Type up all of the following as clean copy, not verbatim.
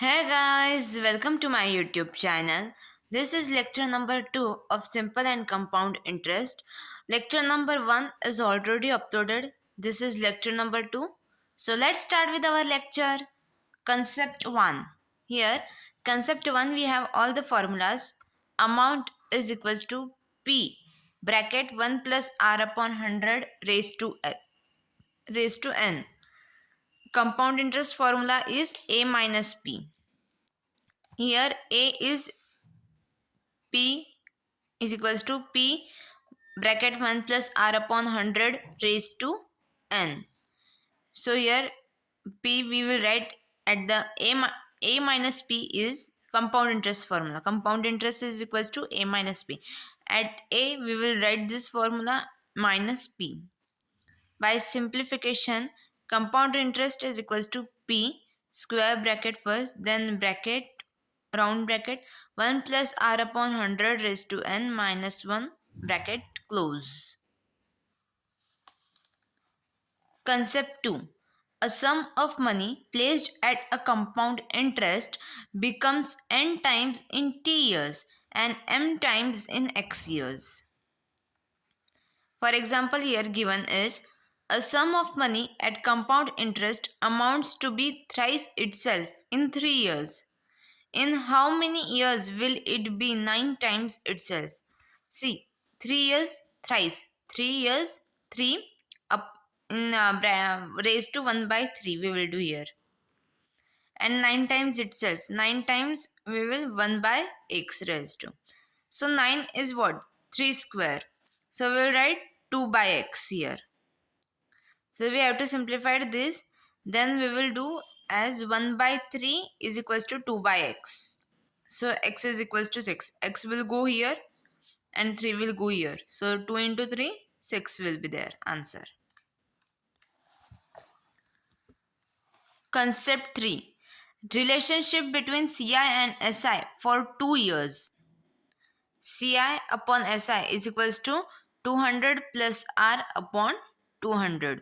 Hey guys, welcome to my YouTube channel. This is lecture number 2 of simple and compound interest. Lecture number 1 is already uploaded. This is lecture number 2. So let's start with our lecture. Concept 1. Here, concept 1 we have all the formulas. Amount is equals to P bracket 1 plus R upon 100 raised to N. Compound interest formula is A minus P. Here A is P is equals to P bracket 1 plus R upon 100 raised to N. So here P we will write at the A minus P is compound interest formula. Compound interest is equals to A minus P. At A we will write this formula minus P. By simplification, compound interest is equals to P square bracket first, then bracket round bracket 1 plus R upon 100 raised to N minus 1 bracket close. Concept 2. A sum of money placed at a compound interest becomes N times in T years and M times in X years. For example, here given is a sum of money at compound interest amounts to be thrice itself in 3 years. In how many years will it be 9 times itself? See, 3 years thrice, 3 years 3 up in raised to 1 by 3 we will do here. And 9 times itself, 9 times we will 1 by x raised to. So 9 is what? 3 square. So we will write 2 by x here. So we have to simplify this. Then we will do as 1 by 3 is equals to 2 by x. So x is equals to 6. X will go here and 3 will go here. So 2 into 3, 6 will be there. Answer. Concept 3. Relationship between CI and SI for 2 years. CI upon SI is equals to 200 plus R upon 200.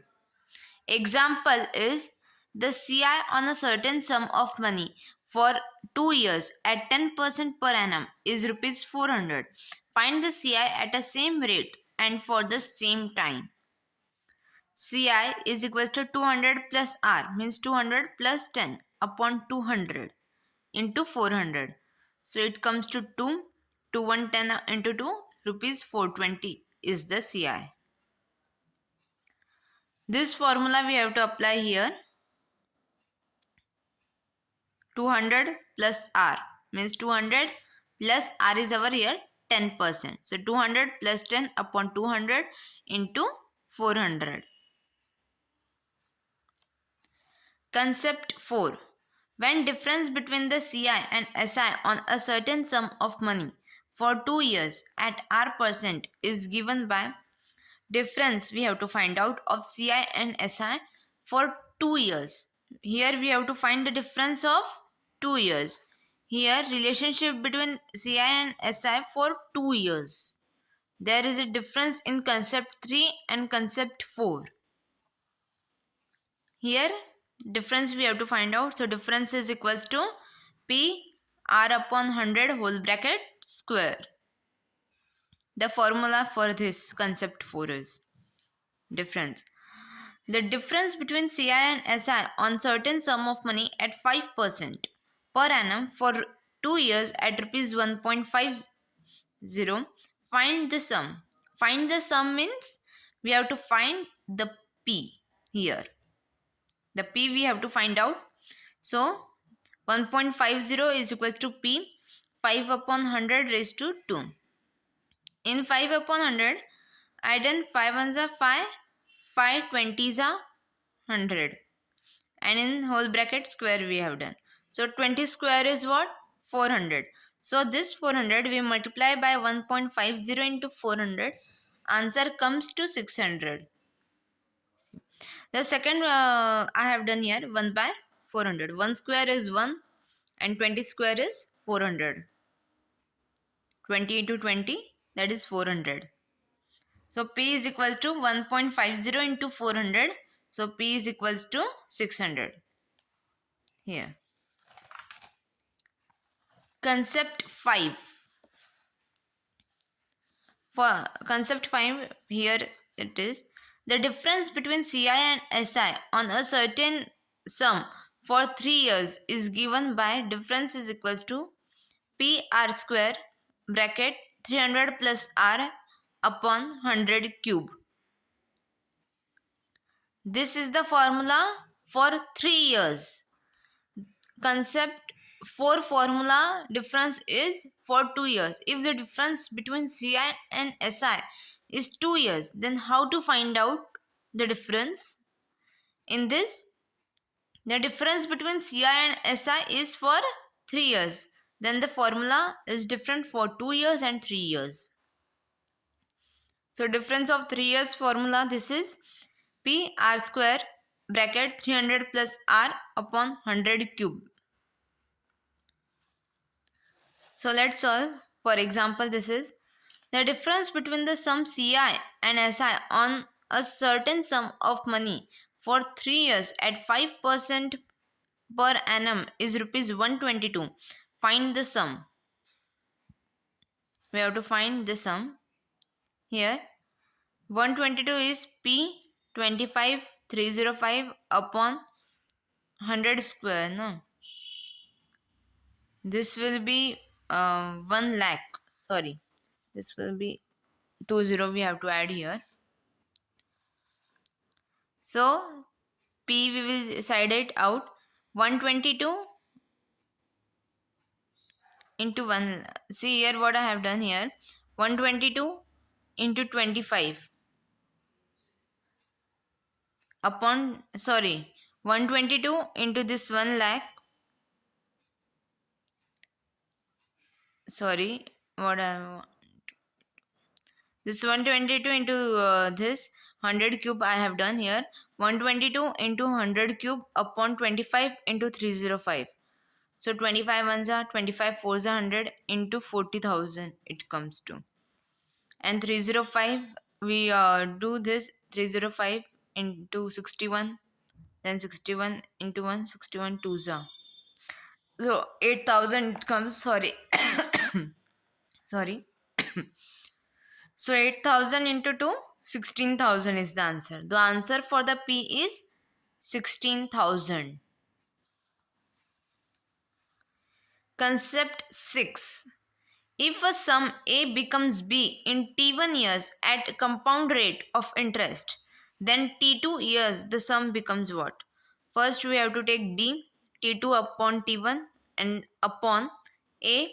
Example is the CI on a certain sum of money for 2 years at 10% per annum is rupees 400. Find the CI at a same rate and for the same time. CI is equals to 200 plus R means 200 plus 10 upon 200 into 400. So it comes to 2, 110 into 2 rupees 420 is the CI. This formula we have to apply here. 200 plus R means 200 plus R is our here 10%. So 200 plus 10 upon 200 into 400. Concept 4. When difference between the CI and SI on a certain sum of money for 2 years at R% is given by difference we have to find out of CI and SI for 2 years. Here we have to find the difference of 2 years. Here relationship between CI and SI for 2 years. There is a difference in concept 3 and concept 4. Here difference we have to find out. So difference is equals to P R upon 100 whole bracket square. The formula for this concept 4 is difference. The difference between CI and SI on certain sum of money at 5% per annum for 2 years at rupees 1.50. Find the sum. Find the sum means we have to find the P here. The P we have to find out. So 1.50 is equals to P 5 upon 100 raised to 2. In 5 upon 100, I done 5 ones are 5, 5 20s are 100. And in whole bracket square we have done. So 20 square is what? 400. So this 400 we multiply by 1.50 into 400. Answer comes to 600. The second I have done here 1 by 400. 1 square is 1 and 20 square is 400. 20 into 20 that is 400. So P is equals to 1.50 into 400. So P is equals to 600. Here. Concept 5. For concept 5, here it is. The difference between CI and SI on a certain sum for 3 years is given by difference is equals to P r square bracket 300 plus r upon 100 cube. This is the formula for 3 years. Concept 4 formula difference is for 2 years. If the difference between CI and SI is 2 years, then how to find out the difference? In this, the difference between CI and SI is for 3 years. Then the formula is different for 2 years and 3 years. So difference of 3 years formula, this is P r square bracket 300 plus r upon 100 cube. So let's solve. For example, this is the difference between the sum CI and SI on a certain sum of money for 3 years at 5% per annum is rupees 122. Find the sum. We have to find the sum. Here 122 is P 25305 upon 100 square. No, this will be 1 lakh. Sorry, this will be 20 we have to add here. So P we will side it out. 122 into 1. See here what I have done here. 122 into 25 upon 122 into this 1 lakh. Sorry, what I this 122 into this 100 cube I have done here. 122 into 100 cube upon 25 into 305. So 25 ones are 25 fours are 100 into 40,000 it comes to. And 305 we do this 305 into 61, then 61 into 1, 61 twos are. So 8,000 comes, sorry. Sorry. So 8,000 into 2, 16,000 is the answer. The answer for the P is 16,000. Concept 6. If a sum A becomes B in T1 years at compound rate of interest, then T2 years the sum becomes what? First we have to take B, T2 upon T1 and upon A,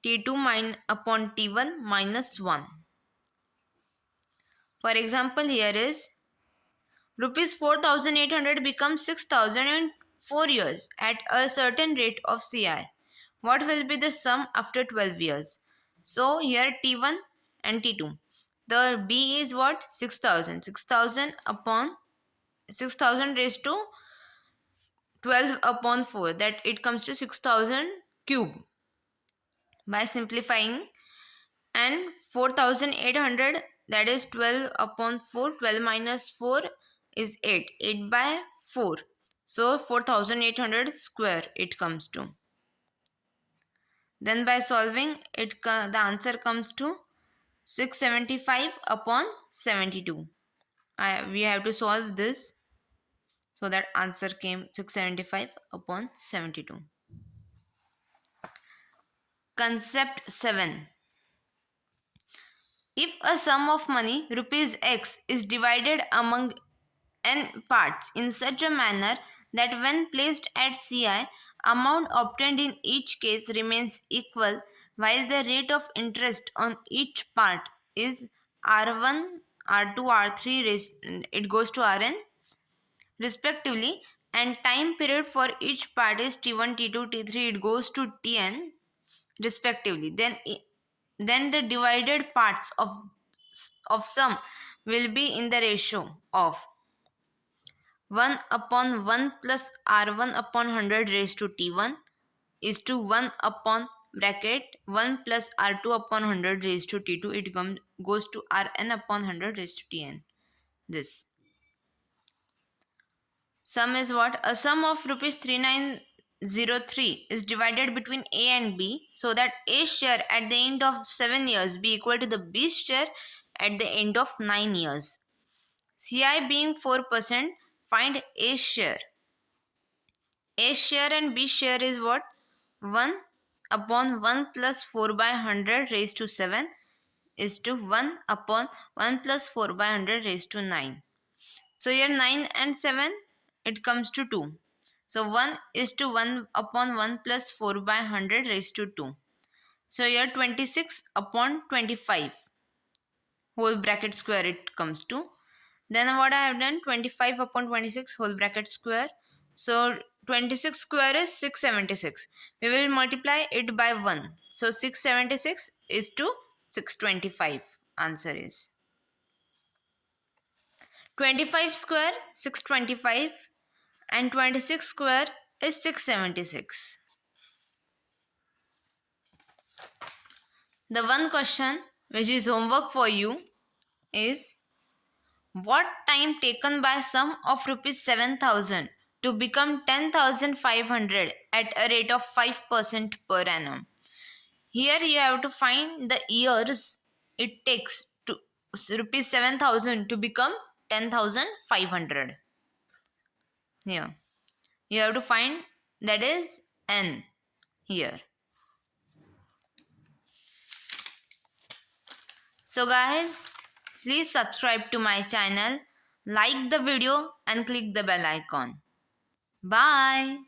T2 upon T1 minus 1. For example, here is rupees 4,800 becomes 6,000 in 4 years at a certain rate of CI. What will be the sum after 12 years? So here T1 and T2. The B is what? 6,000. 6,000 upon 6,000 raised to 12 upon 4. That it comes to 6,000 cube. By simplifying, and 4,800, that is 12 upon 4. 12 minus 4 is 8. 8 by 4. So 4,800 square it comes to. Then by solving it, the answer comes to 675 upon 72. We have to solve this. So that answer came 675 upon 72. Concept 7. If a sum of money rupees X is divided among n parts in such a manner that when placed at CI, amount obtained in each case remains equal while the rate of interest on each part is R1, R2, R3, it goes to Rn respectively, and time period for each part is T1, T2, T3, it goes to Tn respectively. Then the divided parts of sum will be in the ratio of 1 upon 1 plus R1 upon 100 raised to T1 is to 1 upon bracket 1 plus R2 upon 100 raised to T2. It goes to Rn upon 100 raised to Tn. This sum is what? A sum of rupees 390 0.03 is divided between A and B so that A's share at the end of 7 years be equal to the B's share at the end of 9 years. CI being 4%, find A's share. A's share and B's share is what? 1 upon 1 plus 4 by 100 raised to 7 is to 1 upon 1 plus 4 by 100 raised to 9. So here 9 and 7, it comes to 2. So 1 is to 1 upon 1 plus 4 by 100 raised to 2. So here 26 upon 25 whole bracket square it comes to. Then what I have done, 25 upon 26 whole bracket square. So 26 square is 676. We will multiply it by 1. So 676 is to 625. Answer is 25 square 625 and 26 square is 676. The one question which is homework for you is, what time taken by sum of rupees 7,000 to become 10,500 at a rate of 5% per annum? Here you have to find the years it takes to rupees 7,000 to become 10,500. Here you have to find, that is n here. So guys, please subscribe to my channel, like the video and click the bell icon. Bye.